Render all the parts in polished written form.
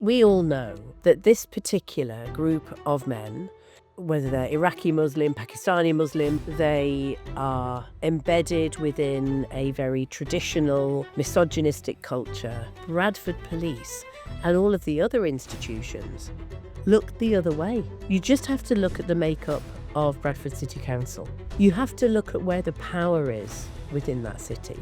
We all know that this particular group of men, whether they're Iraqi Muslim, Pakistani Muslim, they are embedded within a very traditional, misogynistic culture. Bradford Police and all of the other institutions look the other way. You just have to look at the makeup of Bradford City Council. You have to look at where the power is within that city.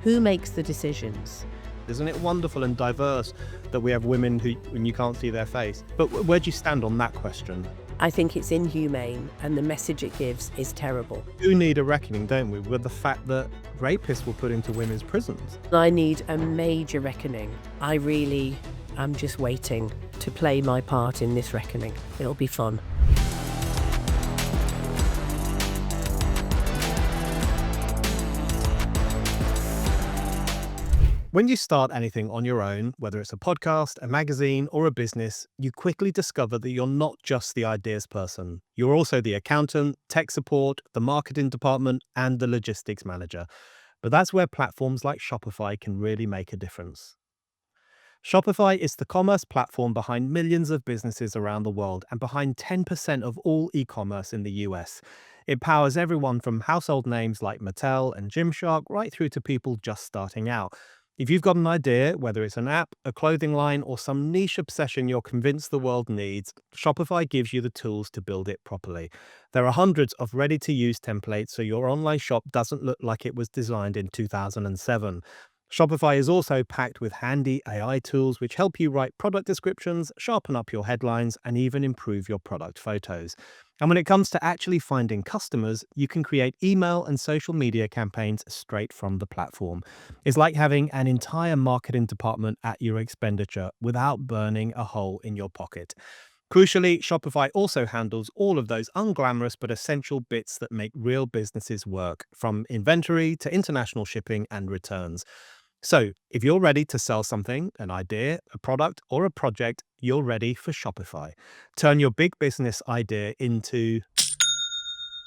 Who makes the decisions? Isn't it wonderful and diverse that we have women when you can't see their face? But where do you stand on that question? I think it's inhumane, and the message it gives is terrible. We do need a reckoning, don't we, with the fact that rapists were put into women's prisons. I need a major reckoning. I really am just waiting to play my part in this reckoning. It'll be fun. When you start anything on your own, whether it's a podcast, a magazine, or a business, you quickly discover that you're not just the ideas person. You're also the accountant, tech support, the marketing department, and the logistics manager. But that's where platforms like Shopify can really make a difference. Shopify is the commerce platform behind millions of businesses around the world and behind 10% of all e-commerce in the US. It powers everyone from household names like Mattel and Gymshark right through to people just starting out. If you've got an idea, whether it's an app, a clothing line, or some niche obsession you're convinced the world needs, Shopify gives you the tools to build it properly. There are hundreds of ready-to-use templates so your online shop doesn't look like it was designed in 2007. Shopify is also packed with handy AI tools which help you write product descriptions, sharpen up your headlines, and even improve your product photos. And when it comes to actually finding customers, you can create email and social media campaigns straight from the platform. It's like having an entire marketing department at your expenditure without burning a hole in your pocket. Crucially, Shopify also handles all of those unglamorous but essential bits that make real businesses work, from inventory to international shipping and returns. So, if you're ready to sell something, an idea, a product, or a project, you're ready for Shopify. Turn your big business idea into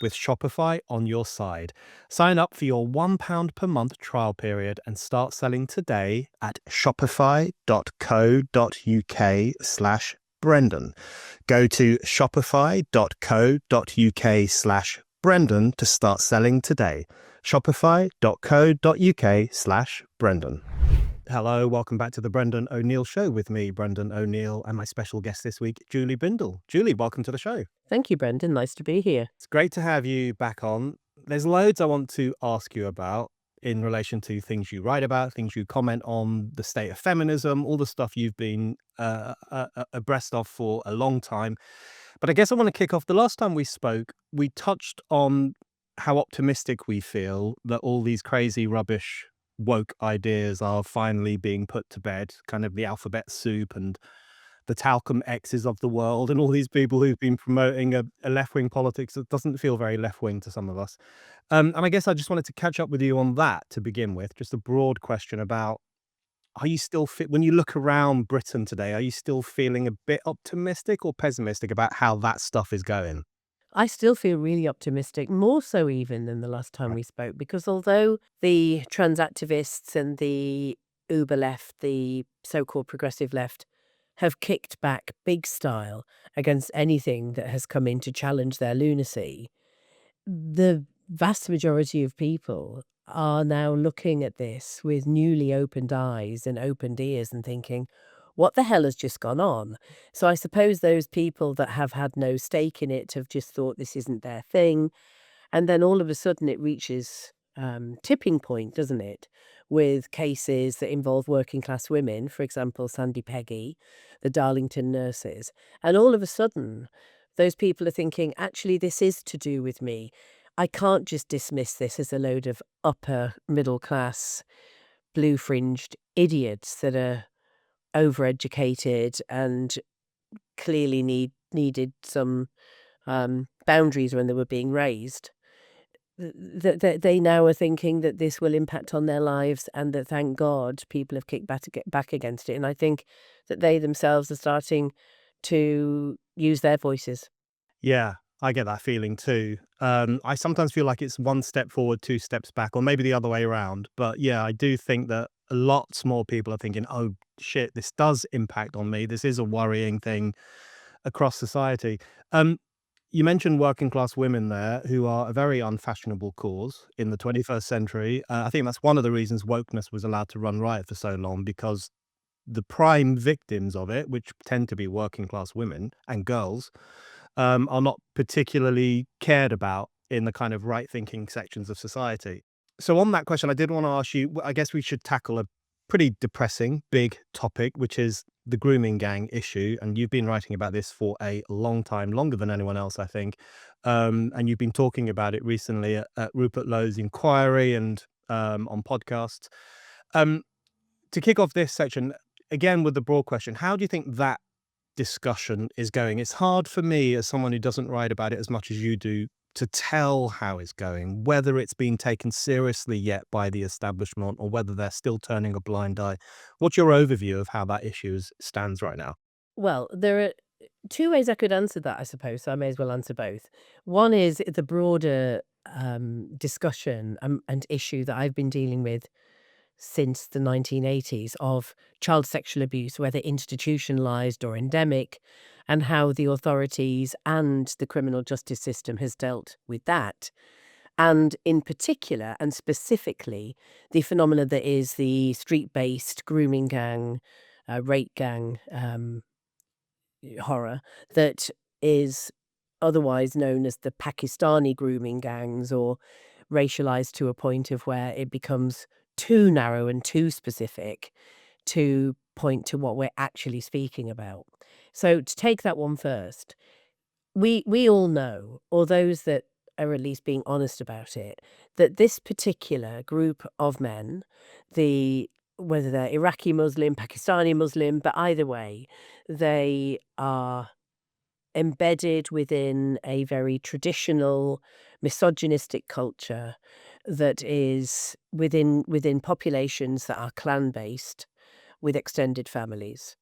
with Shopify on your side. Sign up for your £1 per month trial period and start selling today at shopify.co.uk/Brendan. Go to shopify.co.uk/Brendan to start selling today. Shopify.co.uk/Brendan. Hello, welcome back to the Brendan O'Neill Show with me, Brendan O'Neill, and my special guest this week, Julie Bindel. Julie, welcome to the show. Thank you, Brendan. Nice to be here. It's great to have you back on. There's loads I want to ask you about in relation to things you write about, things you comment on, the state of feminism, all the stuff you've been abreast of for a long time. But I guess I want to kick off. The last time we spoke, we touched on how optimistic we feel that all these crazy rubbish woke ideas are finally being put to bed, kind of the alphabet soup and the Talcum X's of the world and all these people who've been promoting a left-wing politics that doesn't feel very left-wing to some of us. And I guess I just wanted to catch up with you on that to begin with, just a broad question about, are you still when you look around Britain today, are you still feeling a bit optimistic or pessimistic about how that stuff is going? I still feel really optimistic, more so even than the last time we spoke, because although the trans activists and the uber left, the so-called progressive left, have kicked back big style against anything that has come in to challenge their lunacy, the vast majority of people are now looking at this with newly opened eyes and opened ears and thinking, what the hell has just gone on? So I suppose those people that have had no stake in it have just thought this isn't their thing. And then all of a sudden it reaches tipping point, doesn't it? With cases that involve working class women, for example, Sandy Peggy, the Darlington nurses. And all of a sudden, those people are thinking, actually, this is to do with me. I can't just dismiss this as a load of upper middle class, blue fringed idiots that are overeducated and clearly needed some boundaries when they were being raised. They now are thinking that this will impact on their lives and that, thank God, people have kicked back against it. And I think that they themselves are starting to use their voices. Yeah, I get that feeling too. I sometimes feel like it's one step forward, two steps back, or maybe the other way around. But yeah, I do think that lots more people are thinking, oh shit, this does impact on me. This is a worrying thing across society. Um, you mentioned working class women there who are a very unfashionable cause in the 21st century. I think that's one of the reasons wokeness was allowed to run riot for so long, because the prime victims of it, which tend to be working class women and girls, are not particularly cared about in the kind of right thinking sections of society. So, on that question, I did want to ask you, I guess we should tackle a pretty depressing, big topic, which is the grooming gang issue. And you've been writing about this for a long time, longer than anyone else, I think. And you've been talking about it recently at Rupert Lowe's Inquiry and on podcasts. Um, to kick off this section, again, with the broad question, how do you think that discussion is going? It's hard for me, as someone who doesn't write about it as much as you do, to tell how it's going, whether it's been taken seriously yet by the establishment or whether they're still turning a blind eye. What's your overview of how that issue stands right now? Well, there are two ways I could answer that, I suppose, so I may as well answer both. One is the broader discussion and issue that I've been dealing with since the 1980s of child sexual abuse, whether institutionalized or endemic, and how the authorities and the criminal justice system has dealt with that. And in particular and specifically, the phenomena that is the street based grooming gang, rape gang horror that is otherwise known as the Pakistani grooming gangs, or racialized to a point of where it becomes too narrow and too specific to point to what we're actually speaking about. So to take that one first, we all know, or those that are at least being honest about it, that this particular group of men, the whether they're Iraqi Muslim, Pakistani Muslim, but either way, they are embedded within a very traditional misogynistic culture that is within populations that are clan based with extended families.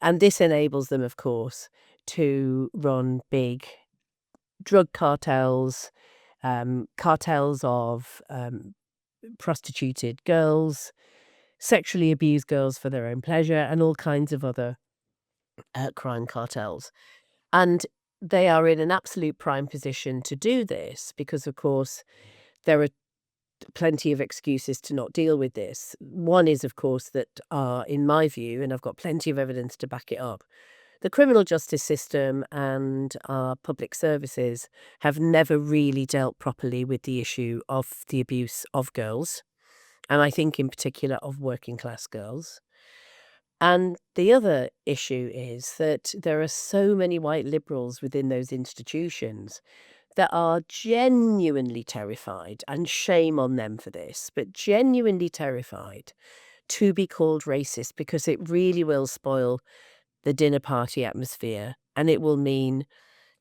And this enables them, of course, to run big drug cartels, cartels of prostituted girls, sexually abused girls for their own pleasure, and all kinds of other crime cartels. And they are in an absolute prime position to do this because, of course, there are plenty of excuses to not deal with this. One is, of course, that in my view, and I've got plenty of evidence to back it up, the criminal justice system and our public services have never really dealt properly with the issue of the abuse of girls, and I think in particular of working class girls. And the other issue is that there are so many white liberals within those institutions that are genuinely terrified, and shame on them for this, but genuinely terrified to be called racist because it really will spoil the dinner party atmosphere and it will mean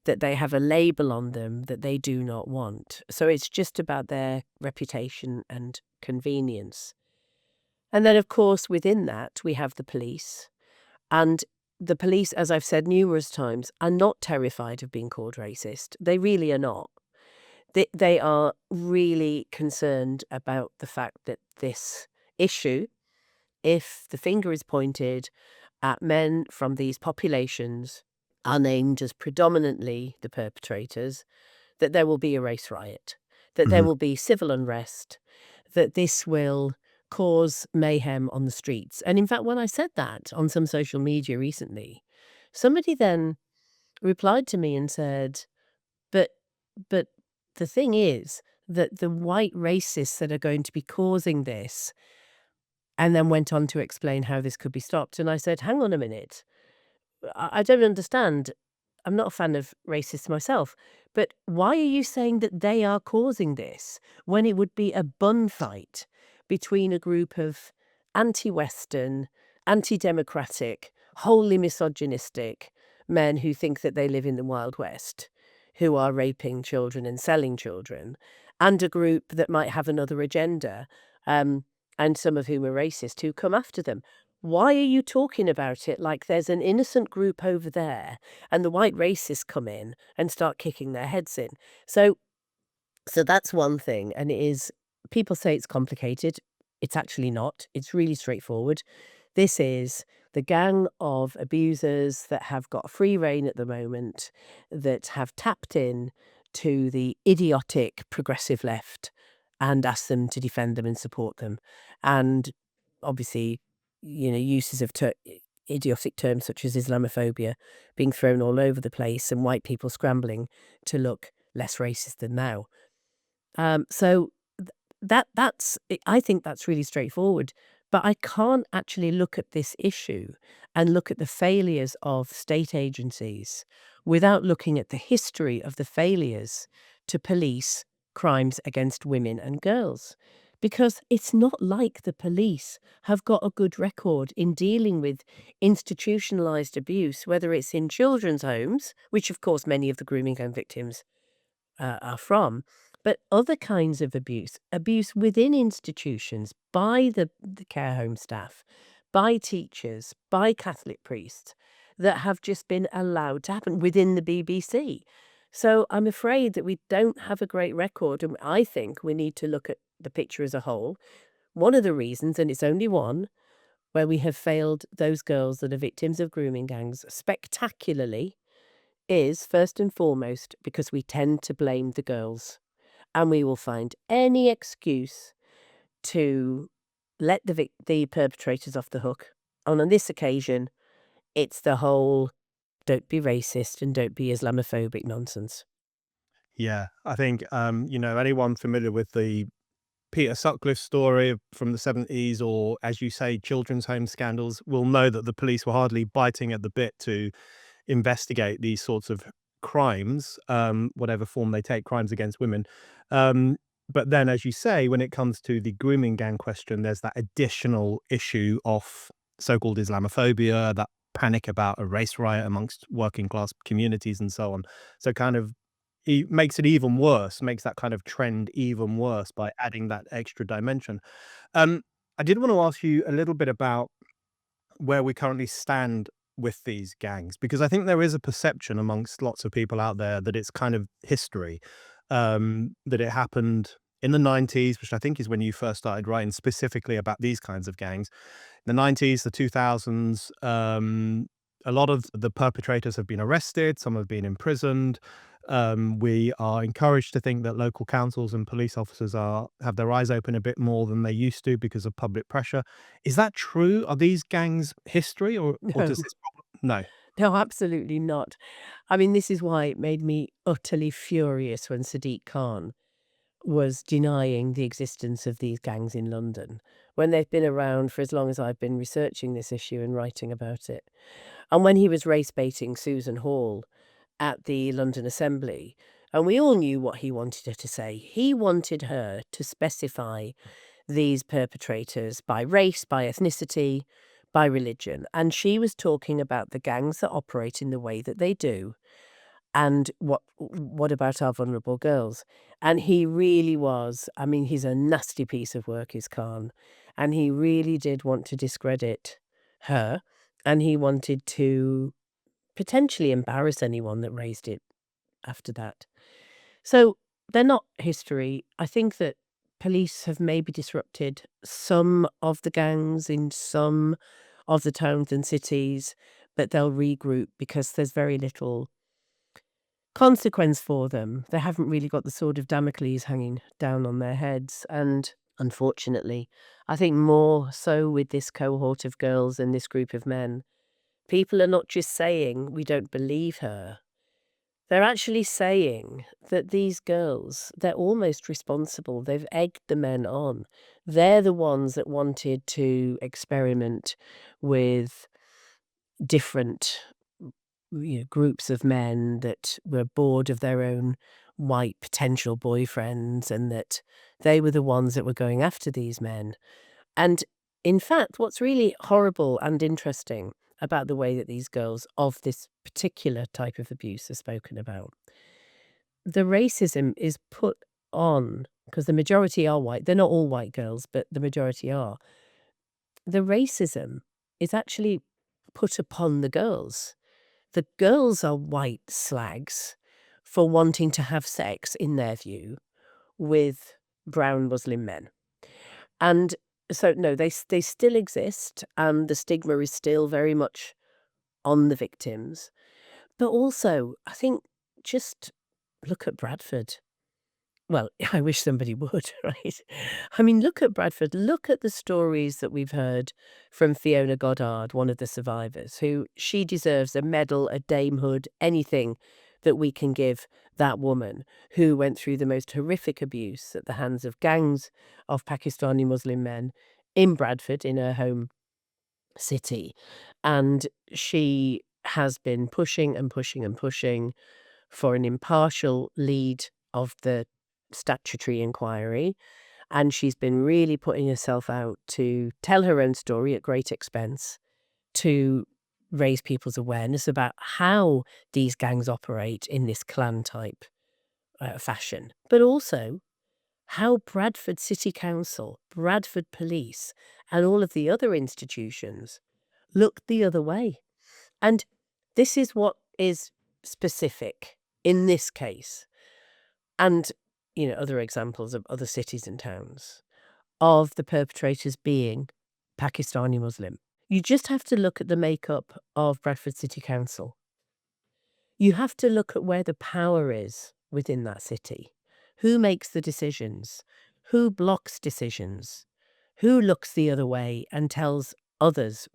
that they have a label on them that they do not want. So it's just about their reputation and convenience. And then, of course, within that, we have the police. And the police, as I've said numerous times, are not terrified of being called racist. They really are not. They are really concerned about the fact that this issue, if the finger is pointed at men from these populations, are named as predominantly the perpetrators, that there will be a race riot, that there Mhm. will be civil unrest, that this will cause mayhem on the streets. And in fact, when I said that on some social media recently, somebody then replied to me and said, but but the thing is that the white racists that are going to be causing this, and then went on to explain how this could be stopped. And I said, hang on a minute. I don't understand. I'm not a fan of racists myself, but why are you saying that they are causing this when it would be a bun fight between a group of anti-Western, anti-democratic, wholly misogynistic men who think that they live in the Wild West, who are raping children and selling children, and a group that might have another agenda, and some of whom are racist, who come after them? Why are you talking about it like there's an innocent group over there and the white racists come in and start kicking their heads in? So that's one thing, and it is, people say it's complicated. It's actually not. It's really straightforward. This is the gang of abusers that have got free rein at the moment, that have tapped in to the idiotic progressive left and asked them to defend them and support them. And obviously, uses of idiotic terms such as Islamophobia being thrown all over the place and white people scrambling to look less racist than now. So I think that's really straightforward. But I can't actually look at this issue and look at the failures of state agencies without looking at the history of the failures to police crimes against women and girls. Because it's not like the police have got a good record in dealing with institutionalized abuse, whether it's in children's homes, which of course many of the grooming home victims are from, but other kinds of abuse within institutions by the care home staff, by teachers, by Catholic priests that have just been allowed to happen within the BBC. So I'm afraid that we don't have a great record, and I think we need to look at the picture as a whole. One of the reasons, and it's only one, where we have failed those girls that are victims of grooming gangs spectacularly is, first and foremost, because we tend to blame the girls. And we will find any excuse to let the perpetrators off the hook. And on this occasion, it's the whole don't be racist and don't be Islamophobic nonsense. Yeah, I think, anyone familiar with the Peter Sutcliffe story from the 70s, or as you say, children's home scandals, will know that the police were hardly biting at the bit to investigate these sorts of crimes, whatever form they take, crimes against women. Um, but then, as you say, when it comes to the grooming gang question, there's that additional issue of so-called Islamophobia, that panic about a race riot amongst working class communities and so on. So kind of makes it even worse, makes that kind of trend even worse by adding that extra dimension. Um, I did want to ask you a little bit about where we currently stand with these gangs, because I think there is a perception amongst lots of people out there that it's kind of history, that it happened in the 90s, which I think is when you first started writing specifically about these kinds of gangs. In the 90s, the 2000s, a lot of the perpetrators have been arrested, some have been imprisoned. We are encouraged to think that local councils and police officers have their eyes open a bit more than they used to because of public pressure. Is that true? Are these gangs history, or does No, this problem? No. no, absolutely not. I mean, this is why it made me utterly furious when Sadiq Khan was denying the existence of these gangs in London when they've been around for as long as I've been researching this issue and writing about it. And when he was race baiting Susan Hall at the London Assembly, and we all knew what he wanted her to say. He wanted her to specify these perpetrators by race, by ethnicity, by religion. And she was talking about the gangs that operate in the way that they do. And what about our vulnerable girls? And he really was, I mean, he's a nasty piece of work, is Khan. And he really did want to discredit her. And he wanted to potentially embarrass anyone that raised it after that. So they're not history. I think that police have maybe disrupted some of the gangs in some of the towns and cities, but they'll regroup because there's very little consequence for them. They haven't really got the sword of Damocles hanging down on their heads. And unfortunately, I think more so with this cohort of girls and this group of men, people are not just saying, we don't believe her. They're actually saying that these girls, they're almost responsible. They've egged the men on. They're the ones that wanted to experiment with different groups of men that were bored of their own white potential boyfriends, and that they were the ones that were going after these men. And in fact, what's really horrible and interesting about the way that these girls of this particular type of abuse are spoken about, the racism is put on because the majority are white. They're not all white girls, but the majority are. The racism is actually put upon the girls. The girls are white slags for wanting to have sex, in their view, with brown Muslim men. And So no, they still exist, and the stigma is still very much on the victims. But also, I think just look at Bradford. Well, I wish somebody would, right? I mean, look at Bradford. Look at the stories that we've heard from Fiona Goddard, one of the survivors, who she deserves a medal, a damehood, anything that we can give that woman who went through the most horrific abuse at the hands of gangs of Pakistani Muslim men in Bradford, in her home city. And she has been pushing and pushing and pushing for an impartial lead of the statutory inquiry. And she's been really putting herself out to tell her own story at great expense, to raise people's awareness about how these gangs operate in this clan type fashion, but also how Bradford City Council, Bradford Police, and all of the other institutions look the other way. And this is what is specific in this case. And, other examples of other cities and towns of the perpetrators being Pakistani Muslim. You just have to look at the makeup of Bradford City Council. You have to look at where the power is within that city. Who makes the decisions? Who blocks decisions? Who looks the other way and tells others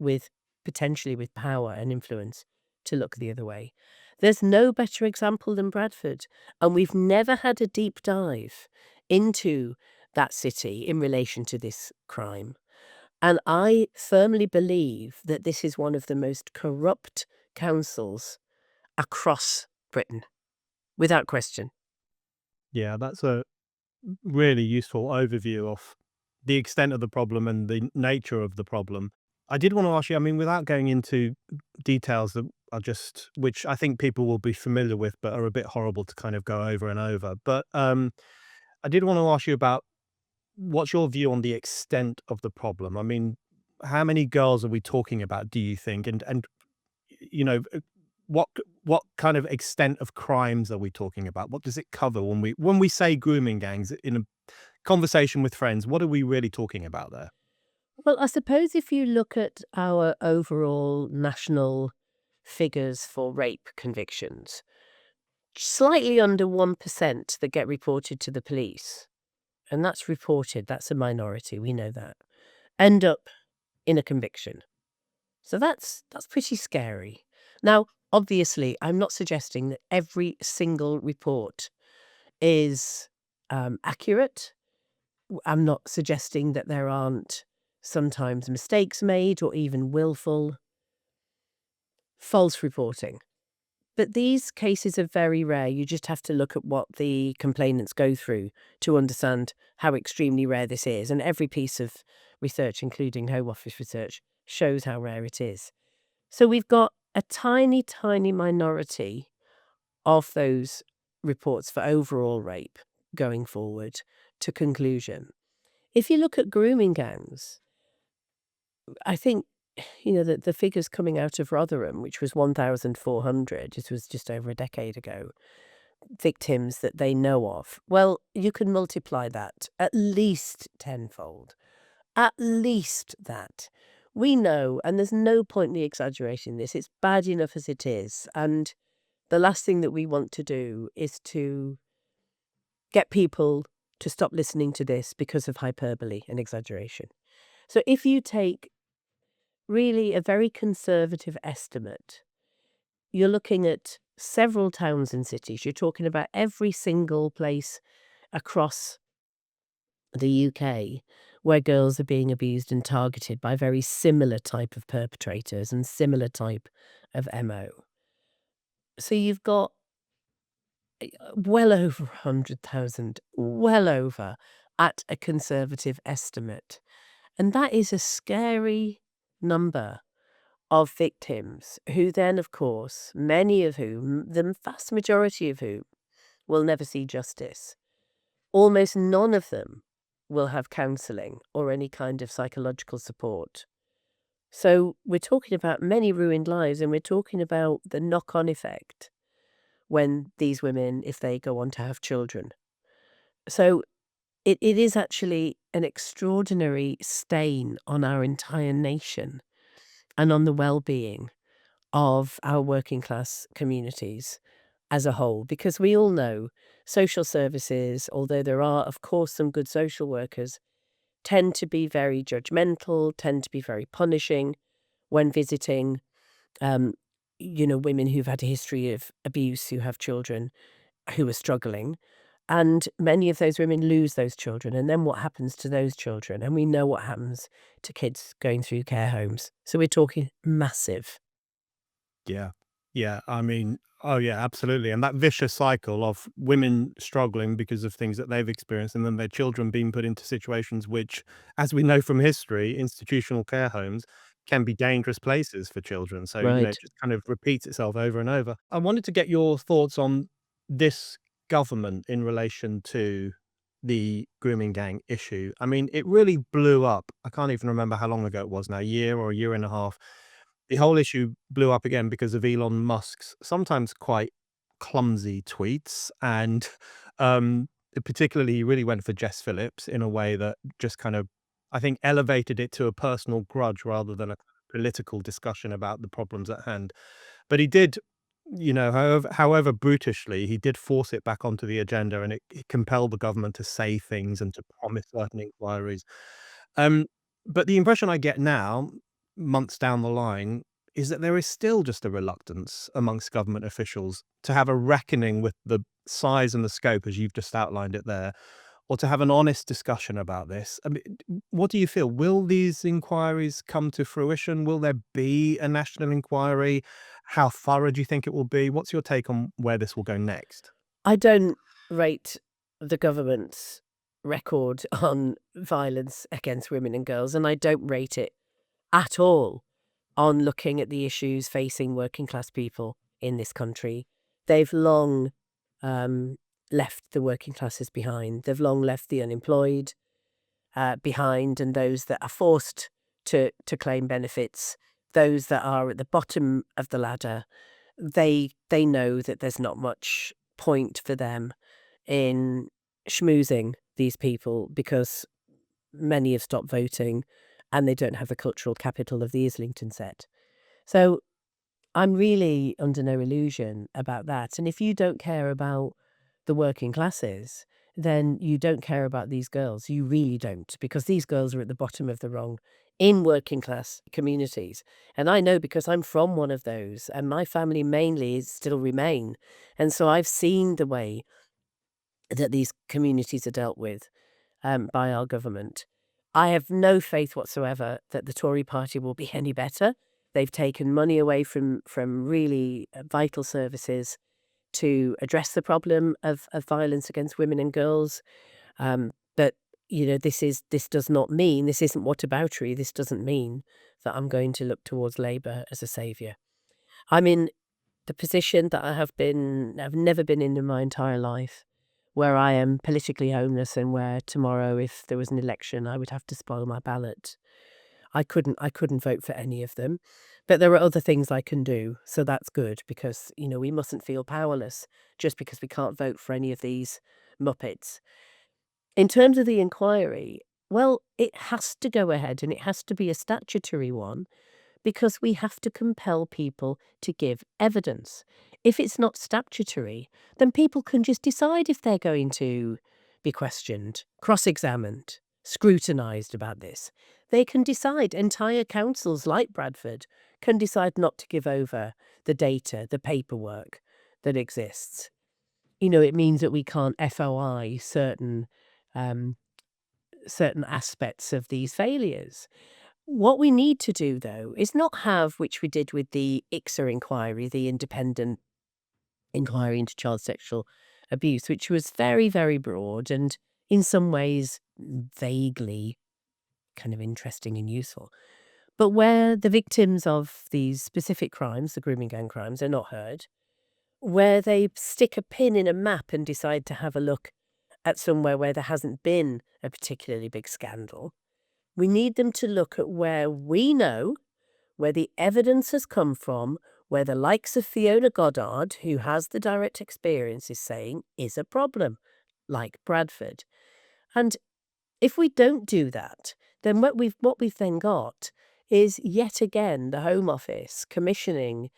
potentially with power and influence to look the other way? There's no better example than Bradford, and we've never had a deep dive into that city in relation to this crime. And I firmly believe that this is one of the most corrupt councils across Britain, without question. Yeah, that's a really useful overview of the extent of the problem and the nature of the problem. I did want to ask you, I mean, without going into details that are just, which I think people will be familiar with, but are a bit horrible to kind of go over and over. But I did want to ask you about what's your view on the extent of the problem? I mean, how many girls are we talking about, do you think? And you know, what what kind of extent of crimes are we talking about? What does it cover when we say grooming gangs in a conversation with friends? What are we really talking about there? Well, I suppose if you look at our overall national figures for rape convictions, slightly under 1% that get reported to the police, and that's reported, that's a minority, we know that, end up in a conviction. So that's pretty scary. Now, obviously, I'm not suggesting that every single report is accurate. I'm not suggesting that there aren't sometimes mistakes made or even willful false reporting. But these cases are very rare. You just have to look at what the complainants go through to understand how extremely rare this is. And every piece of research, including Home Office research, shows how rare it is. So we've got a tiny, tiny minority of those reports for overall rape going forward to conclusion. If you look at grooming gangs, I think, the figures coming out of Rotherham, which was 1,400, this was just over a decade ago, victims that they know of. Well, you can multiply that at least tenfold. At least that. We know, and there's no point in me exaggerating this, it's bad enough as it is. And the last thing that we want to do is to get people to stop listening to this because of hyperbole and exaggeration. So if you take really a very conservative estimate, you're looking at several towns and cities. You're talking about every single place across the UK where girls are being abused and targeted by very similar type of perpetrators and similar type of MO. So you've got well over 100,000, well over at a conservative estimate. And that is a scary number of victims who then, of course, many of whom, the vast majority of whom, will never see justice. Almost none of them will have counselling or any kind of psychological support. So we're talking about many ruined lives, and we're talking about the knock-on effect when these women, if they go on to have children. So it is actually an extraordinary stain on our entire nation and on the well-being of our working class communities as a whole, because we all know social services, although there are, of course, some good social workers, tend to be very judgmental, tend to be very punishing when visiting, um, women who've had a history of abuse, who have children who are struggling. And many of those women lose those children. And then what happens to those children? And we know what happens to kids going through care homes. So we're talking massive. Yeah. Yeah. I mean, oh, yeah, absolutely. And that vicious cycle of women struggling because of things that they've experienced and then their children being put into situations which, as we know from history, institutional care homes can be dangerous places for children. So, it Right. just kind of repeats itself over and over. I wanted to get your thoughts on this government in relation to the grooming gang issue. I mean, it really blew up. I can't even remember how long ago it was now, a year or a year and a half. The whole issue blew up again because of Elon Musk's sometimes quite clumsy tweets, and particularly he really went for Jess Phillips in a way that just kind of, I think, elevated it to a personal grudge rather than a political discussion about the problems at hand. But he did, however brutishly, he did force it back onto the agenda, and it compelled the government to say things and to promise certain inquiries. Um, but the impression I get now, months down the line, is that there is still just a reluctance amongst government officials to have a reckoning with the size and the scope, as you've just outlined it there, or to have an honest discussion about this. I mean, what do you feel? Will these inquiries come to fruition? Will there be a national inquiry? How thorough do you think it will be? What's your take on where this will go next? I don't rate the government's record on violence against women and girls, and I don't rate it at all on looking at the issues facing working class people in this country. They've long um, left the working classes behind. They've long left the unemployed behind, and those that are forced to claim benefits, those that are at the bottom of the ladder. They know that there's not much point for them in schmoozing these people because many have stopped voting and they don't have the cultural capital of the Islington set. So I'm really under no illusion about that. And if you don't care about the working classes, then you don't care about these girls. You really don't, because these girls are at the bottom of the rung in working class communities. And I know because I'm from one of those, and my family mainly still remain. And so I've seen the way that these communities are dealt with by our government. I have no faith whatsoever that the Tory party will be any better. They've taken money away from really vital services to address the problem of violence against women and girls. But this does not mean, this isn't whataboutery. This doesn't mean that I'm going to look towards Labour as a saviour. I'm in the position that I've never been in my entire life, where I am politically homeless and where tomorrow, if there was an election, I would have to spoil my ballot. I couldn't vote for any of them, but there are other things I can do, so that's good because we mustn't feel powerless just because we can't vote for any of these muppets. In terms of the inquiry, well, it has to go ahead and it has to be a statutory one because we have to compel people to give evidence. If it's not statutory, then people can just decide if they're going to be questioned, cross examined, scrutinised about this. They can decide, entire councils like Bradford can decide not to give over the data, the paperwork that exists. It means that we can't FOI um, certain aspects of these failures. What we need to do, though, is not have, which we did with the ICSA inquiry, the independent inquiry into child sexual abuse, which was very, very broad and in some ways vaguely kind of interesting and useful. But where the victims of these specific crimes, the grooming gang crimes, are not heard, where they stick a pin in a map and decide to have a look at somewhere where there hasn't been a particularly big scandal, we need them to look at where we know, where the evidence has come from, where the likes of Fiona Goddard, who has the direct experience, is saying is a problem, like Bradford. And if we don't do that, then what we've then got is yet again the Home Office commissioning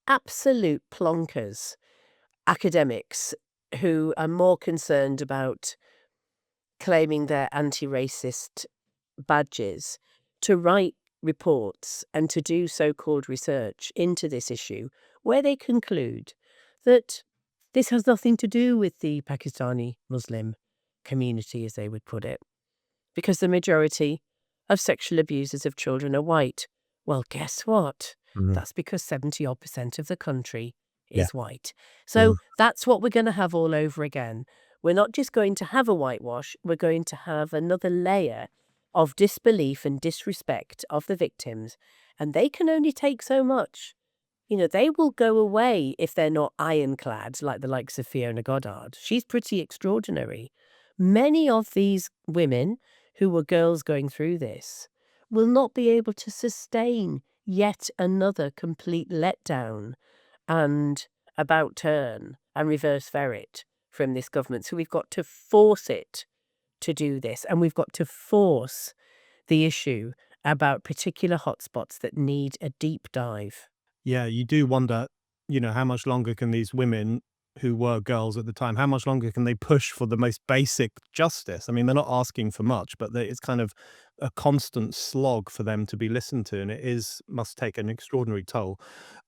absolute plonkers, academics who are more concerned about claiming their anti-racist badges to write reports and to do so-called research into this issue where they conclude that this has nothing to do with the Pakistani Muslim community, as they would put it, because the majority of sexual abusers of children are white. Well, guess what? Mhm. That's because 70% of the country Yeah. is white. Mhm. So that's what we're going to have all over again. We're not just going to have a whitewash, we're going to have another layer of disbelief and disrespect of the victims. And they can only take so much. You know, they will go away if they're not ironclad like the likes of Fiona Goddard. She's pretty extraordinary. Many of these women who were girls going through this will not be able to sustain yet another complete letdown and about turn and reverse ferret from this government. So we've got to force it to do this, and we've got to force the issue about particular hotspots that need a deep dive. Yeah, you do wonder, how much longer can these women who were girls at the time, how much longer can they push for the most basic justice? I mean, they're not asking for much, but it's kind of a constant slog for them to be listened to, and must take an extraordinary toll.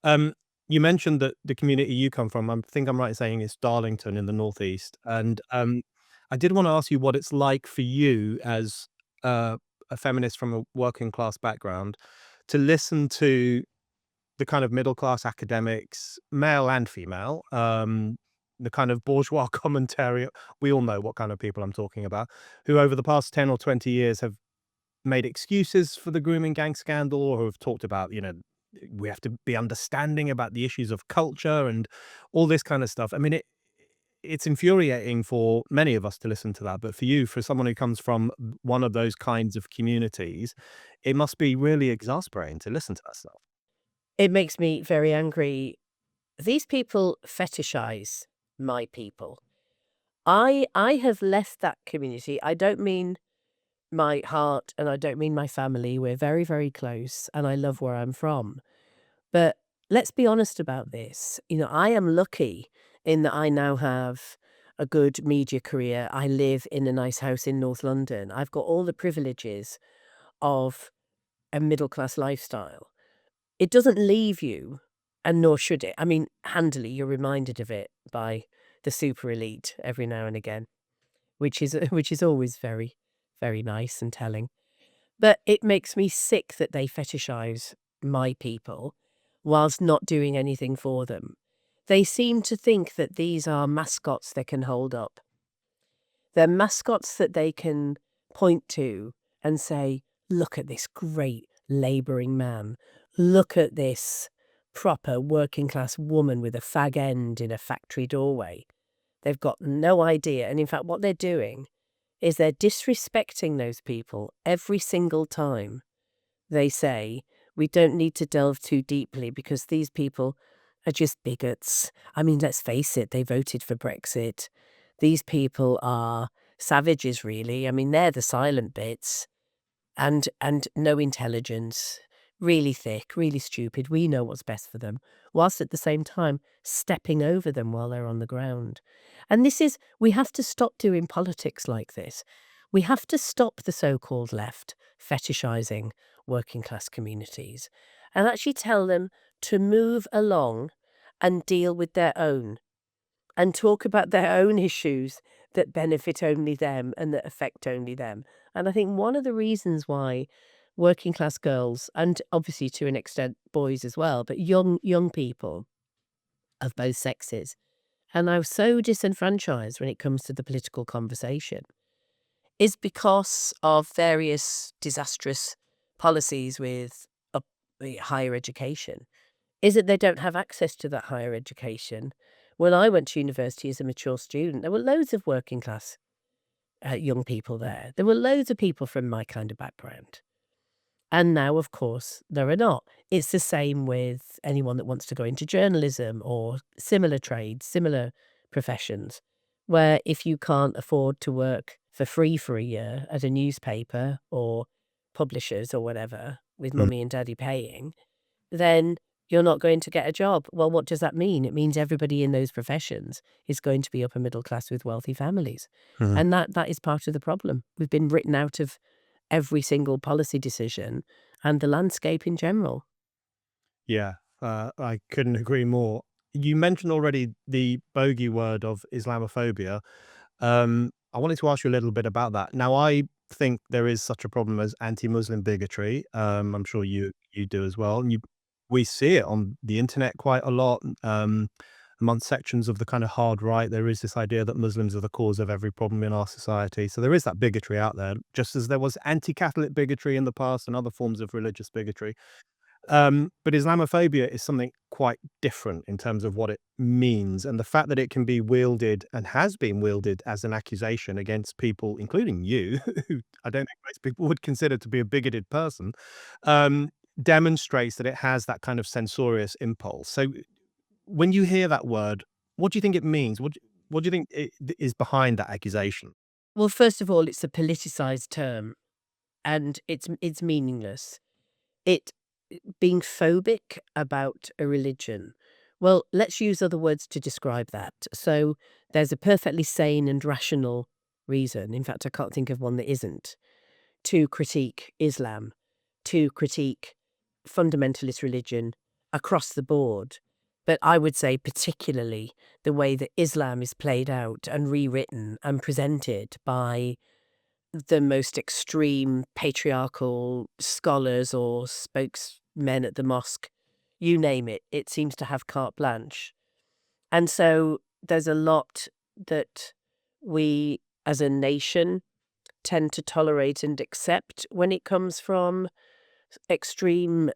Um, you mentioned that the community you come from, I think I'm right in saying it's Darlington in the Northeast, and I did want to ask you what it's like for you as uh, a feminist from a working class background to listen to the kind of middle class academics, male and female, the kind of bourgeois commentary. We all know what kind of people I'm talking about, who over the past 10 or 20 years have made excuses for the grooming gang scandal, or who have talked about, we have to be understanding about the issues of culture and all this kind of stuff. I mean, it's infuriating for many of us to listen to that, but for you, for someone who comes from one of those kinds of communities, it must be really exasperating to listen to that stuff. It makes me very angry. These people fetishize my people. I have left that community. I don't mean my heart and I don't mean my family. We're very, very close and I love where I'm from. But let's be honest about this. You know, I am lucky in that I now have a good media career. I live in a nice house in North London. I've got all the privileges of a middle class lifestyle. It doesn't leave you, and nor should it. I mean, handily, you're reminded of it by the super elite every now and again, which is always very, very nice and telling. But it makes me sick that they fetishize my people whilst not doing anything for them. They seem to think that these are mascots they can hold up. They're mascots that they can point to and say, look at this great labouring man. Look at this proper working class woman with a fag end in a factory doorway. They've got no idea. And in fact, what they're doing is they're disrespecting those people every single time they say, we don't need to delve too deeply because these people are just bigots. I mean, let's face it, they voted for Brexit. These people are savages, really. I mean, they're the silent bits and no intelligence, really thick, really stupid. We know what's best for them, whilst at the same time stepping over them while they're on the ground. And we have to stop doing politics like this. We have to stop the so-called left fetishizing working class communities and actually tell them to move along and deal with their own and talk about their own issues that benefit only them and that affect only them. And I think one of the reasons why working class girls, and obviously to an extent boys as well, but young people of both sexes, are now so disenfranchised when it comes to the political conversation, is because of various disastrous policies with higher education, is that they don't have access to that higher education. When I went to university as a mature student, there were loads of working class young people there. There were loads of people from my kind of background. And now, of course, there are not. It's the same with anyone that wants to go into journalism or similar trades, similar professions, where if you can't afford to work for free for a year at a newspaper or publishers or whatever, with Mm. mummy and daddy paying, then you're not going to get a job. Well, what does that mean? It means everybody in those professions is going to be upper middle class with wealthy families. Mhm. And that is part of the problem. We've been written out of every single policy decision and the landscape in general. Yeah, I couldn't agree more. You mentioned already the bogey word of Islamophobia. I wanted to ask you a little bit about that. Now, I think there is such a problem as anti-Muslim bigotry. I'm sure you do as well. And we see it on the internet quite a lot. Among sections of the kind of hard right, there is this idea that Muslims are the cause of every problem in our society. So there is that bigotry out there, just as there was anti-Catholic bigotry in the past and other forms of religious bigotry. But Islamophobia is something quite different in terms of what it means, and the fact that it can be wielded and has been wielded as an accusation against people, including you, who I don't think most people would consider to be a bigoted person, um, demonstrates that it has that kind of censorious impulse. So when you hear that word, what do you think it means? What do you think is behind that accusation? Well, first of all, it's a politicized term and it's meaningless. It being phobic about a religion. Well, let's use other words to describe that. So there's a perfectly sane and rational reason. In fact, I can't think of one that isn't to critique Islam, to critique fundamentalist religion across the board. But I would say, particularly, the way that Islam is played out and rewritten and presented by the most extreme patriarchal scholars or spokesmen at the mosque, you name it, it seems to have carte blanche. And so there's a lot that we as a nation tend to tolerate and accept when it comes from extreme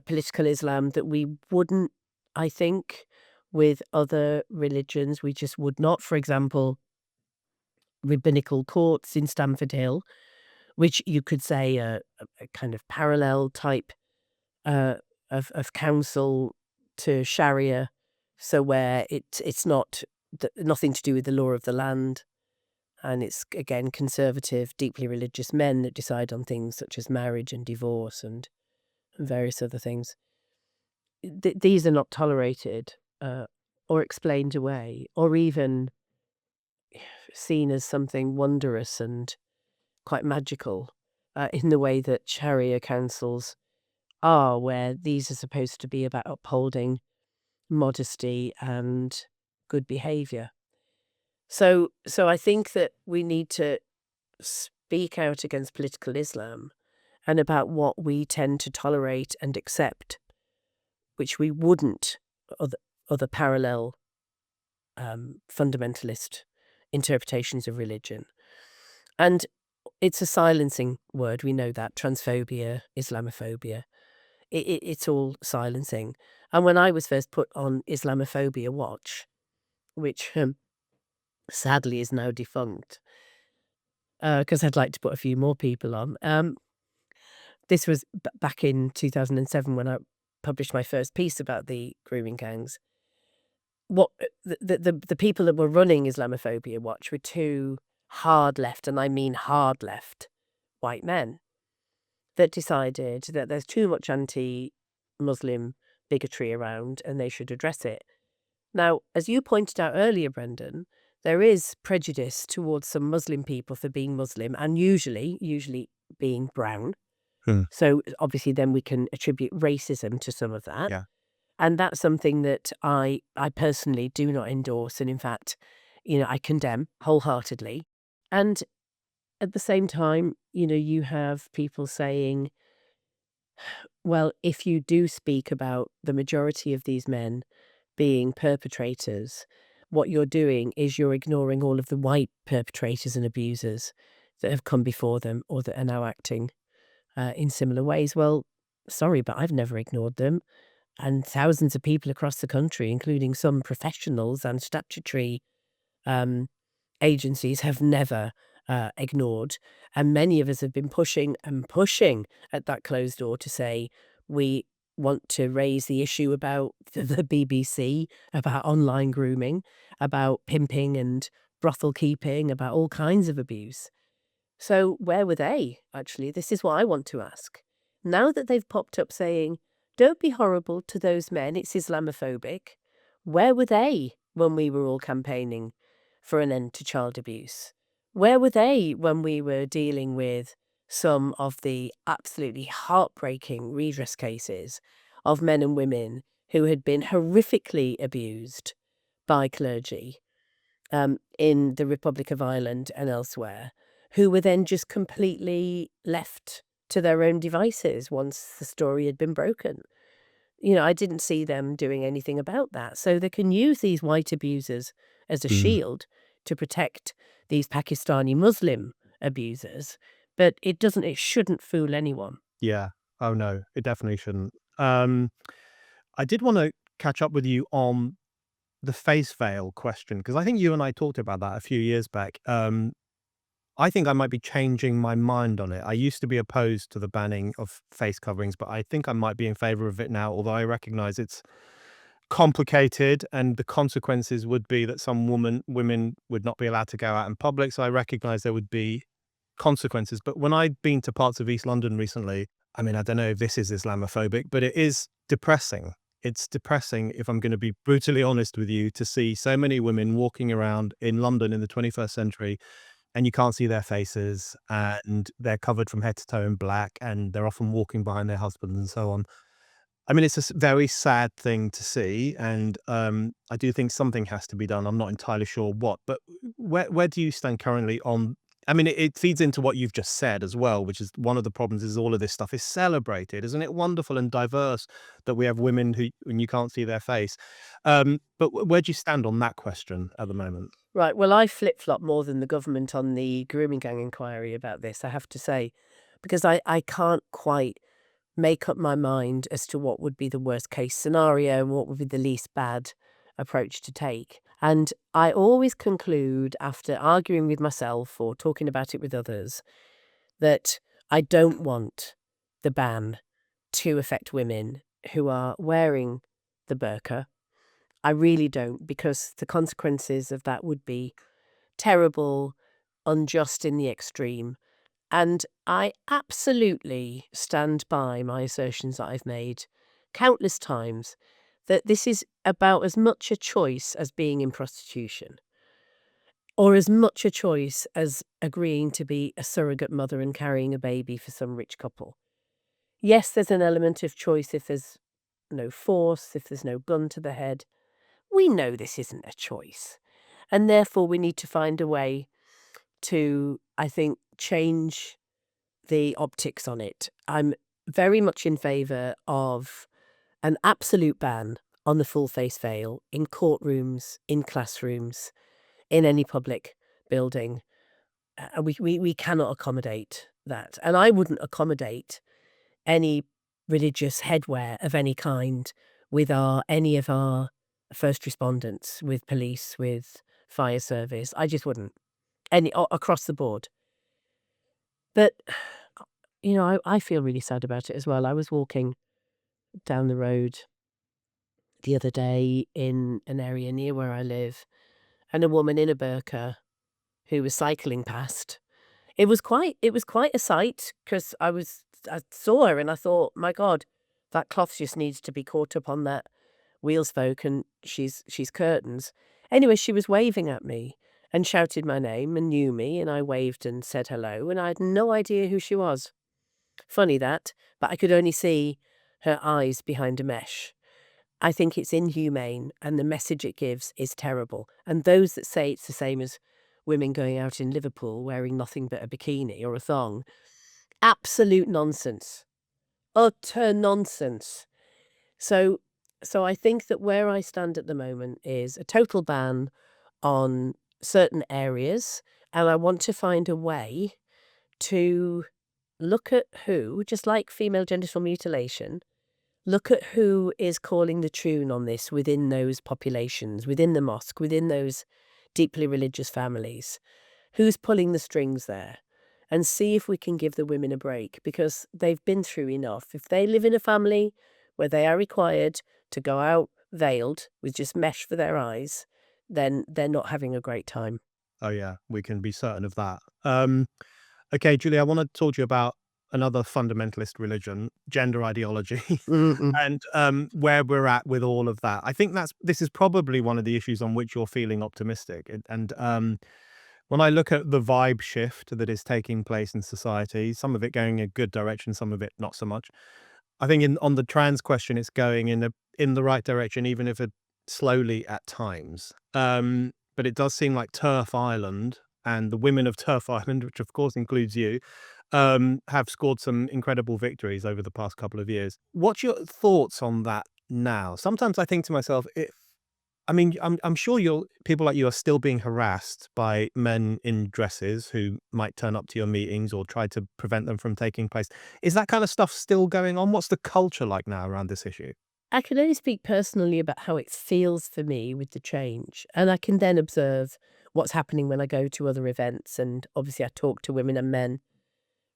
political Islam that we wouldn't, I think, with other religions. We just would not. For example, rabbinical courts in Stamford Hill, which you could say a kind of parallel type uh, of counsel to Sharia, so where it's not nothing to do with the law of the land, and it's again conservative, deeply religious men that decide on things such as marriage and divorce and various other things. These are not tolerated or explained away, or even seen as something wondrous and quite magical in the way that Sharia councils are, where these are supposed to be about upholding modesty and good behavior. So I think that we need to speak out against political Islam and about what we tend to tolerate and accept, which we wouldn't other parallel fundamentalist interpretations of religion. And it's a silencing word. We know that transphobia, Islamophobia. It's all silencing. And when I was first put on Islamophobia watch, which sadly is now defunct, because I'd like to put a few more people on. This was back in 2007 when I published my first piece about the grooming gangs. What the people that were running Islamophobia watch were two hard left, and I mean hard left, white men that decided that there's too much anti-Muslim bigotry around and they should address it. Now, as you pointed out earlier, Brendan, there is prejudice towards some Muslim people for being Muslim and usually being brown. Hmm. So obviously then we can attribute racism to some of that. Yeah. And that's something that I personally do not endorse. And in fact, I condemn wholeheartedly. And at the same time, you have people saying, well, if you do speak about the majority of these men being perpetrators, what you're doing is you're ignoring all of the white perpetrators and abusers that have come before them or that are now acting in similar ways. Well, sorry, but I've never ignored them. And thousands of people across the country, including some professionals and statutory um, agencies, have never ignored. And many of us have been pushing and pushing at that closed door to say we want to raise the issue about the BBC, about online grooming, about pimping and brothel keeping, about all kinds of abuse. So where were they, actually? This is what I want to ask. Now that they've popped up saying, don't be horrible to those men, it's Islamophobic, where were they when we were all campaigning for an end to child abuse? Where were they when we were dealing with some of the absolutely heartbreaking redress cases of men and women who had been horrifically abused by clergy in the Republic of Ireland and elsewhere, who were then just completely left to their own devices once the story had been broken? I didn't see them doing anything about that. So they can use these white abusers as a Mm. shield to protect these Pakistani Muslim abusers, but it shouldn't fool anyone. Yeah. Oh, no, it definitely shouldn't. Um, I did want to catch up with you on the face veil question, because I think you and I talked about that a few years back. I think I might be changing my mind on it. I used to be opposed to the banning of face coverings, but I think I might be in favor of it now, although I recognize it's complicated and the consequences would be that some women would not be allowed to go out in public. So I recognize there would be consequences. But when I've been to parts of East London recently, I mean, I don't know if this is Islamophobic, but it is depressing. It's depressing, if I'm going to be brutally honest with you, to see so many women walking around in London in the 21st century and you can't see their faces and they're covered from head to toe in black and they're often walking behind their husbands and so on. I mean, it's a very sad thing to see, and I do think something has to be done. I'm not entirely sure what, but where do you stand currently on? I mean, it feeds into what you've just said as well, which is one of the problems is all of this stuff is celebrated. Isn't it wonderful and diverse that we have women who and you can't see their face? But where do you stand on that question at the moment? Right. Well, I flip flop more than the government on the grooming gang inquiry about this, I have to say, because I can't quite make up my mind as to what would be the worst case scenario and what would be the least bad approach to take. And I always conclude after arguing with myself or talking about it with others that I don't want the ban to affect women who are wearing the burqa. I really don't, because the consequences of that would be terrible, unjust in the extreme. And I absolutely stand by my assertions that I've made countless times that this is about as much a choice as being in prostitution, or as much a choice as agreeing to be a surrogate mother and carrying a baby for some rich couple. Yes, there's an element of choice if there's no force, if there's no gun to the head. We know this isn't a choice. And therefore, we need to find a way to, I think, change the optics on it. I'm very much in favour of an absolute ban on the full face veil in courtrooms, in classrooms, in any public building. And we cannot accommodate that. And I wouldn't accommodate any religious headwear of any kind with any of our first respondents, with police, with fire service. I just wouldn't. Across the board. But I feel really sad about it as well. I was walking down the road the other day in an area near where I live, and a woman in a burqa who was cycling past. It was quite a sight because I saw her and I thought, my God, that cloth just needs to be caught up on that wheel spoke, and she's curtains. Anyway, she was waving at me and shouted my name and knew me, and I waved and said hello, and I had no idea who she was. Funny that, but I could only see her eyes behind a mesh. I think it's inhumane, and the message it gives is terrible. And those that say it's the same as women going out in Liverpool wearing nothing but a bikini or a thong, absolute nonsense. Utter nonsense. So so I think that where I stand at the moment is a total ban on certain areas, and I want to find a way to look at who, just like female genital mutilation, look at who is calling the tune on this within those populations, within the mosque, within those deeply religious families. Who's pulling the strings there? And see if we can give the women a break, because they've been through enough. If they live in a family where they are required to go out veiled with just mesh for their eyes, then they're not having a great time. Oh yeah, we can be certain of that. Okay, Julie, I want to talk to you about another fundamentalist religion, gender ideology, Mm-mm. and where we're at with all of that. I think this is probably one of the issues on which you're feeling optimistic. And when I look at the vibe shift that is taking place in society, some of it going in a good direction, some of it not so much. I think on the trans question, it's going in the right direction, even if it slowly at times. But it does seem like Turf Island and the women of Turf Island, which of course includes you, have scored some incredible victories over the past couple of years. What's your thoughts on that now? Sometimes I think to myself, I mean, I'm sure people like you are still being harassed by men in dresses who might turn up to your meetings or try to prevent them from taking place. Is that kind of stuff still going on? What's the culture like now around this issue? I can only speak personally about how it feels for me with the change. And I can then observe what's happening when I go to other events. And obviously, I talk to women and men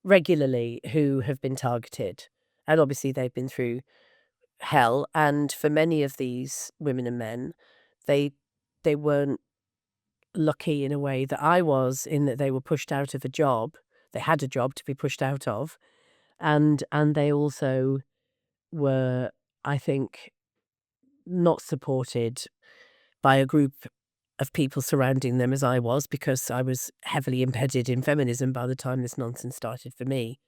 regularly who have been targeted. And obviously, they've been through hell. And for many of these women and men, they they weren't lucky in a way that I was, in that they were pushed out of a job. They had a job to be pushed out of, and they also were, I think, not supported by a group of people surrounding them as I was, because I was heavily embedded in feminism by the time this nonsense started for me.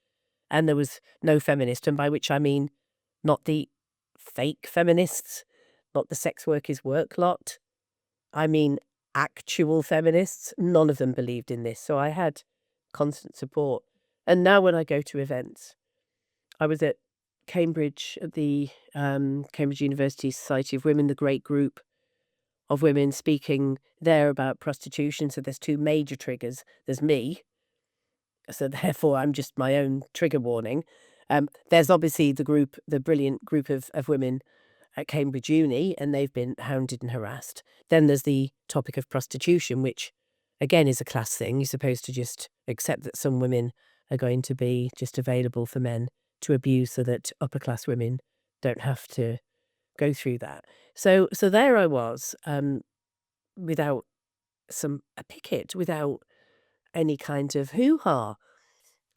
And there was no feminist, and by which I mean not the fake feminists, not the sex workers work lot. I mean actual feminists. None of them believed in this. So I had constant support. And now when I go to events, I was at Cambridge, at the Cambridge University Society of Women, the great group of women speaking there about prostitution. So there's two major triggers. There's me, so therefore I'm just my own trigger warning. There's obviously the brilliant group of women at Cambridge Uni, and they've been hounded and harassed. Then there's the topic of prostitution, which again is a class thing. You're supposed to just accept that some women are going to be just available for men to abuse, so that upper class women don't have to go through that. So there I was, without a picket, without any kind of hoo-ha.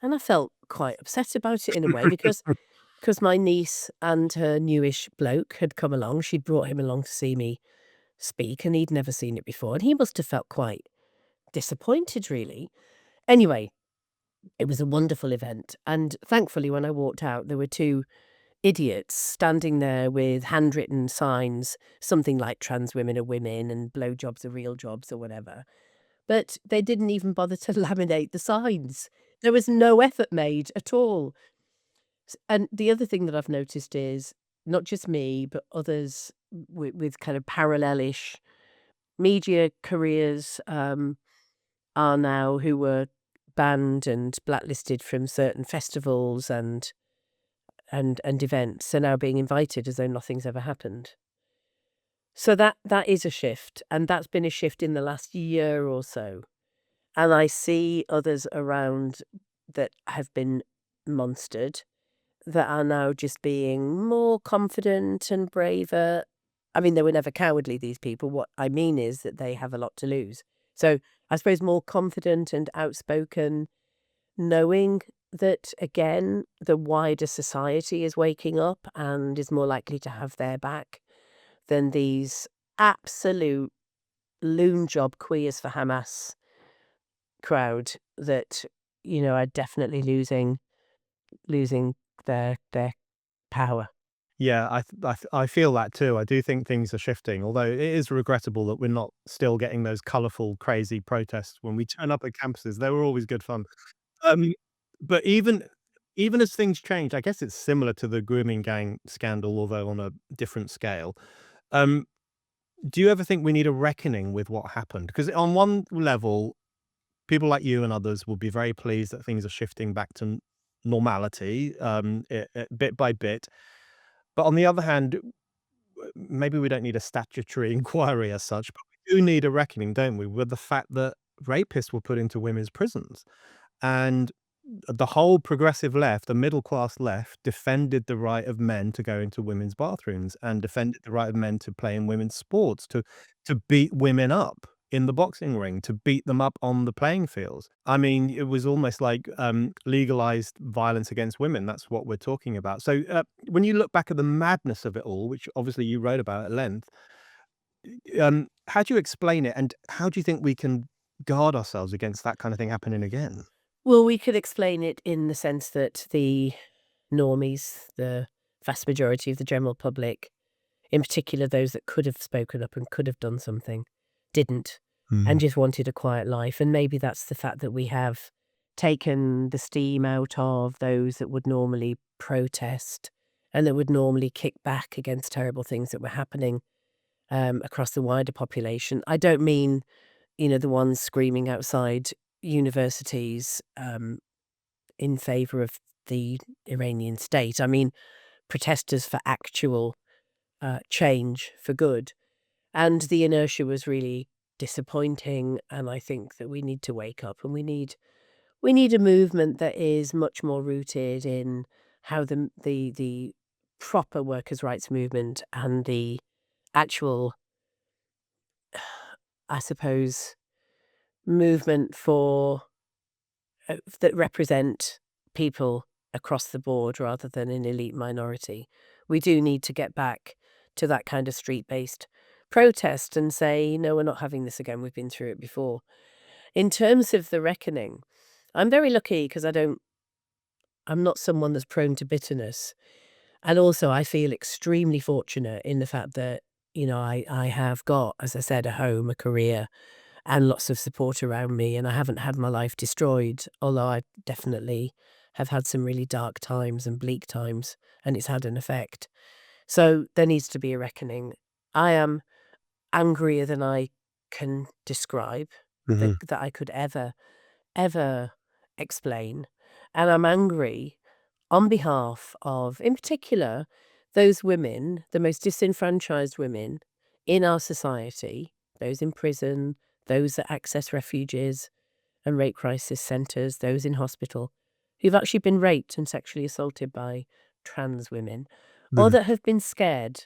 And I felt quite upset about it in a way, because my niece and her newish bloke had come along. She'd brought him along to see me speak, and he'd never seen it before, and he must have felt quite disappointed, really. Anyway, it was a wonderful event, and thankfully when I walked out, there were two idiots standing there with handwritten signs, something like "trans women are women" and "blowjobs are real jobs" or whatever. But they didn't even bother to laminate the signs. There was no effort made at all. And the other thing that I've noticed is not just me, but others with kind of parallelish media careers, are now, who were banned and blacklisted from certain festivals and events, are now being invited as though nothing's ever happened. So that is a shift, and that's been a shift in the last year or so. And I see others around that have been monstered, that are now just being more confident and braver. I mean, they were never cowardly, these people. What I mean is that they have a lot to lose. So I suppose more confident and outspoken, knowing that, again, the wider society is waking up and is more likely to have their back than these absolute loon job queers for Hamas crowd that, are definitely losing their power. Yeah, I feel that too. I do think things are shifting, although it is regrettable that we're not still getting those colorful, crazy protests when we turn up at campuses. They were always good fun. Um, but even as things change, I guess it's similar to the grooming gang scandal, although on a different scale. Um, do you ever think we need a reckoning with what happened? Because on one level, people like you and others will be very pleased that things are shifting back to normality, bit by bit. But on the other hand, maybe we don't need a statutory inquiry as such, but we do need a reckoning, don't we, with the fact that rapists were put into women's prisons. And the whole progressive left, the middle class left, defended the right of men to go into women's bathrooms and defended the right of men to play in women's sports, to beat women up. in the boxing ring to beat them up on the playing fields. I mean, it was almost like legalized violence against women. That's what we're talking about. So when you look back at the madness of it all, which obviously you wrote about at length, how do you explain it, and how do you think we can guard ourselves against that kind of thing happening again? Well, we could explain it in the sense that the normies, the vast majority of the general public, in particular those that could have spoken up and could have done something, didn't, and Mm. just wanted a quiet life. And maybe that's the fact that we have taken the steam out of those that would normally protest and that would normally kick back against terrible things that were happening across the wider population. I don't mean, the ones screaming outside universities in favor of the Iranian state. I mean, protesters for actual change for good. And the inertia was really disappointing. And I think that we need to wake up, and we need a movement that is much more rooted in how the proper workers' rights movement and the actual, I suppose, movement for that represent people across the board rather than an elite minority. We do need to get back to that kind of street-based protest and say, no, we're not having this again. We've been through it before. In terms of the reckoning, I'm very lucky because I'm not someone that's prone to bitterness. And also I feel extremely fortunate in the fact that, I have got, as I said, a home, a career, and lots of support around me, and I haven't had my life destroyed, although I definitely have had some really dark times and bleak times, and it's had an effect. So there needs to be a reckoning. I am angrier than I can describe, that Mhm. that I could ever explain, and I'm angry on behalf of, in particular, those women, the most disenfranchised women in our society, those in prison, those that access refuges and rape crisis centres, those in hospital, who've actually been raped and sexually assaulted by trans women, or Mm. that have been scared.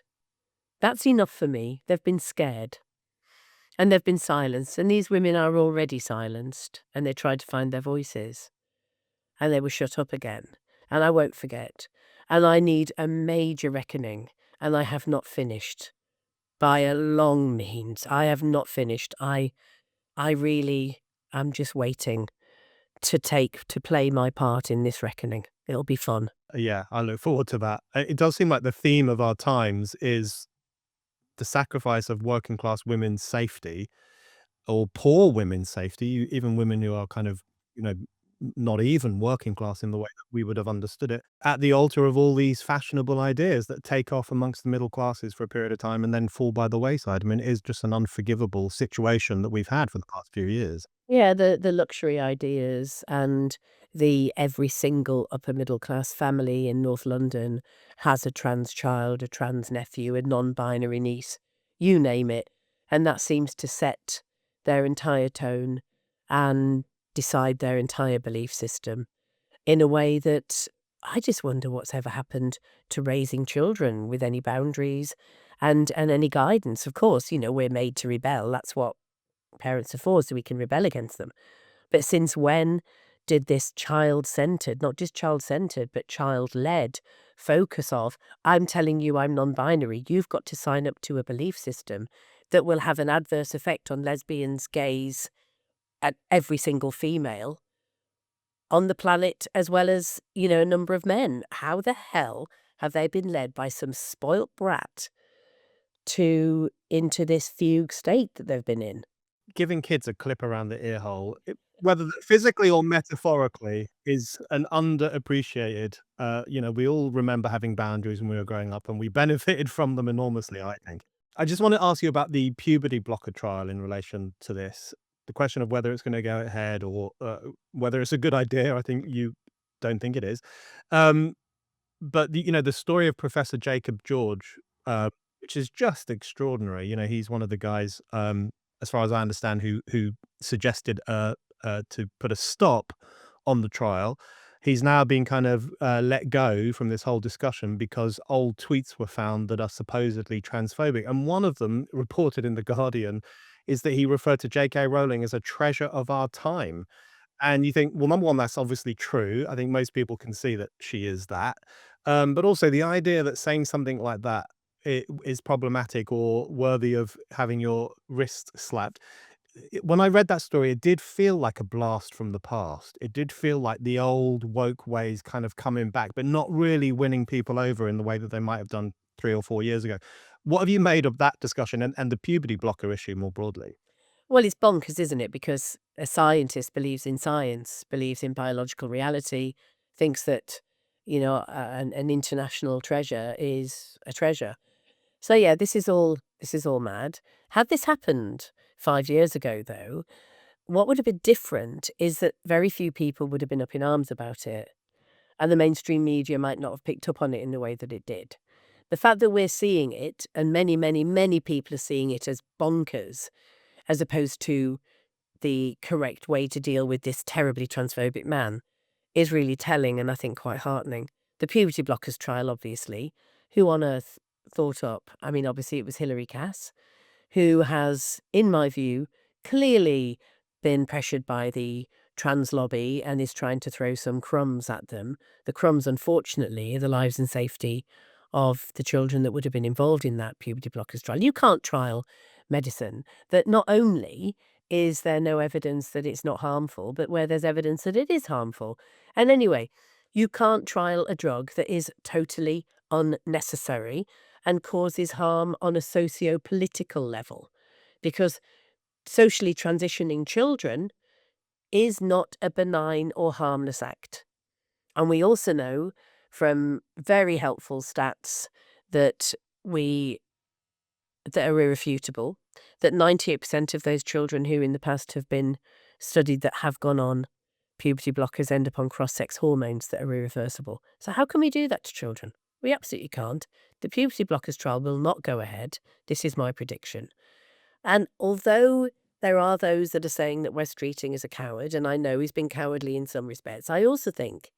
That's enough for me. They've been scared and they've been silenced. And these women are already silenced and they tried to find their voices and they were shut up again. And I won't forget. And I need a major reckoning. And I have not finished by a long means. I have not finished. I really am just waiting to play my part in this reckoning. It'll be fun. Yeah, I look forward to that. It does seem like the theme of our times is the sacrifice of working class women's safety, or poor women's safety, even women who are kind of, you know, not even working class in the way that we would have understood it, at the altar of all these fashionable ideas that take off amongst the middle classes for a period of time and then fall by the wayside. I mean, it is just an unforgivable situation that we've had for the past few years. Yeah, the luxury ideas and the every single upper middle class family in North London has a trans child, a trans nephew, a non-binary niece, you name it. And that seems to set their entire tone and decide their entire belief system in a way that I just wonder what's ever happened to raising children with any boundaries and any guidance. Of course, we're made to rebel. That's what parents are for, so we can rebel against them. But since when did this child-centered, not just child-centered, but child-led focus of, I'm telling you I'm non-binary, you've got to sign up to a belief system that will have an adverse effect on lesbians, gays, and every single female on the planet, as well as, a number of men. How the hell have they been led by some spoilt brat into this fugue state that they've been in? Giving kids a clip around the ear hole, whether physically or metaphorically, is an underappreciated. We all remember having boundaries when we were growing up, and we benefited from them enormously, I think. I just want to ask you about the puberty blocker trial in relation to this. The question of whether it's going to go ahead, or whether it's a good idea. I think you don't think it is. Um, but the story of Professor Jacob George, which is just extraordinary. He's one of the guys, as far as I understand, who suggested to put a stop on the trial. He's now been kind of let go from this whole discussion because old tweets were found that are supposedly transphobic. And one of them, reported in The Guardian, is that he referred to J.K. Rowling as a treasure of our time. And you think, well, number one, that's obviously true. I think most people can see that she is that. But also the idea that saying something like that is problematic or worthy of having your wrist slapped. When I read that story, it did feel like a blast from the past. It did feel like the old woke ways kind of coming back, but not really winning people over in the way that they might have done 3 or 4 years ago. What have you made of that discussion and the puberty blocker issue more broadly? Well, it's bonkers, isn't it? Because a scientist believes in science, believes in biological reality, thinks that, an international treasure is a treasure. So yeah, this is all mad. Had this happened 5 years ago, though, what would have been different is that very few people would have been up in arms about it, and the mainstream media might not have picked up on it in the way that it did. The fact that we're seeing it, and many, many, many people are seeing it as bonkers, as opposed to the correct way to deal with this terribly transphobic man, is really telling and I think quite heartening. The puberty blockers trial, obviously. Who on earth thought up? I mean, obviously it was Hilary Cass, who has, in my view, clearly been pressured by the trans lobby and is trying to throw some crumbs at them. The crumbs, unfortunately, are the lives and safety of the children that would have been involved in that puberty blockers trial. You can't trial medicine that not only is there no evidence that it's not harmful, but where there's evidence that it is harmful. And anyway, you can't trial a drug that is totally unnecessary and causes harm on a socio-political level, because socially transitioning children is not a benign or harmless act. And we also know from very helpful stats that we that are irrefutable, that 98% of those children who in the past have been studied that have gone on puberty blockers end up on cross-sex hormones that are irreversible. So how can we do that to children? We absolutely can't. The puberty blockers trial will not go ahead. This is my prediction. And although there are those that are saying that West Streeting is a coward, and I know he's been cowardly in some respects, I also think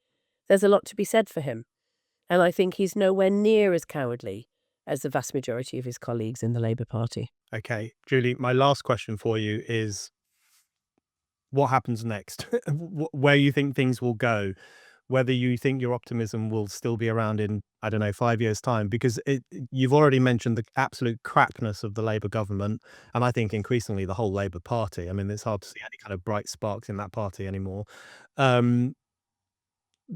there's a lot to be said for him. And I think he's nowhere near as cowardly as the vast majority of his colleagues in the Labour Party. Okay, Julie, my last question for you is what happens next? Where you think things will go? Whether you think your optimism will still be around in, I don't know, 5 years' time, because you've already mentioned the absolute crapness of the Labour government, and I think increasingly the whole Labour Party. I mean, it's hard to see any kind of bright sparks in that party anymore. Um,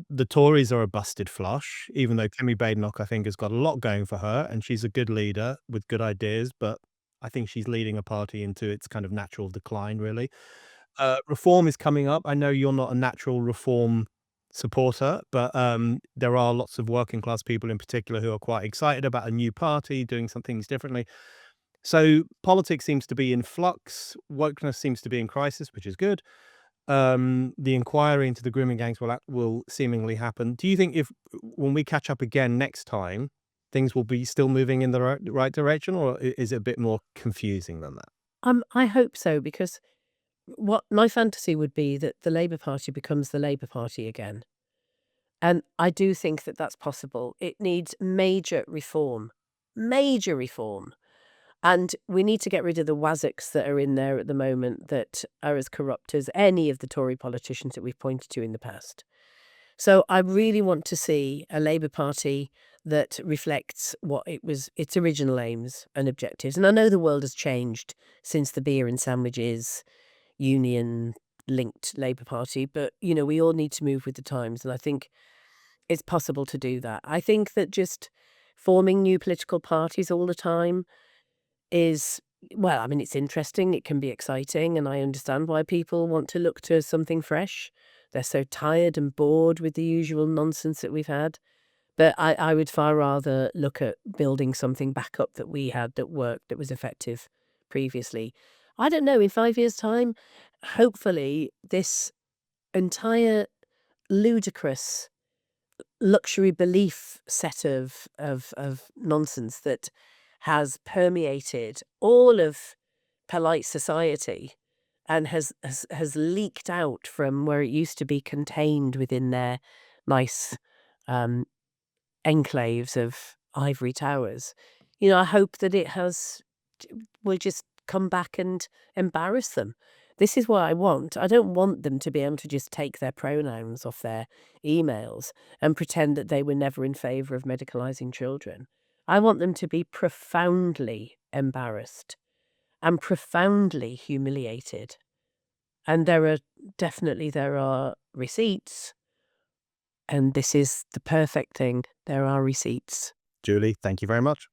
the Tories are a busted flush, even though Kemi Badenoch, I think, has got a lot going for her, and she's a good leader with good ideas, but I think she's leading a party into its kind of natural decline, really. Reform is coming up. I know you're not a natural reform supporter, but there are lots of working class people in particular who are quite excited about a new party doing some things differently. So politics seems to be in flux. Wokeness seems to be in crisis, which is good. The inquiry into the grooming gangs will seemingly happen. Do you think if when we catch up again next time, things will be still moving in the right direction, or is it a bit more confusing than that? I hope so, because what my fantasy would be that the Labour Party becomes the Labour Party again. And I do think that that's possible. It needs major reform, major reform. And we need to get rid of the wazzocks that are in there at the moment that are as corrupt as any of the Tory politicians that we've pointed to in the past. So I really want to see a Labour Party that reflects what it was, its original aims and objectives. And I know the world has changed since the beer and sandwiches union linked Labour Party, but we all need to move with the times. And I think it's possible to do that. I think that just forming new political parties all the time is, well, I mean, it's interesting, it can be exciting, and I understand why people want to look to something fresh. They're so tired and bored with the usual nonsense that we've had. But I would far rather look at building something back up that we had that worked, that was effective previously. I don't know, in 5 years' time, hopefully this entire ludicrous luxury belief set of nonsense that has permeated all of polite society and has leaked out from where it used to be contained within their nice um, enclaves of ivory towers. I hope that it will just come back and embarrass them. This is what I want. I don't want them to be able to just take their pronouns off their emails and pretend that they were never in favor of medicalizing children. I want them to be profoundly embarrassed and profoundly humiliated. And there are receipts, and this is the perfect thing. There are receipts. Julie, thank you very much.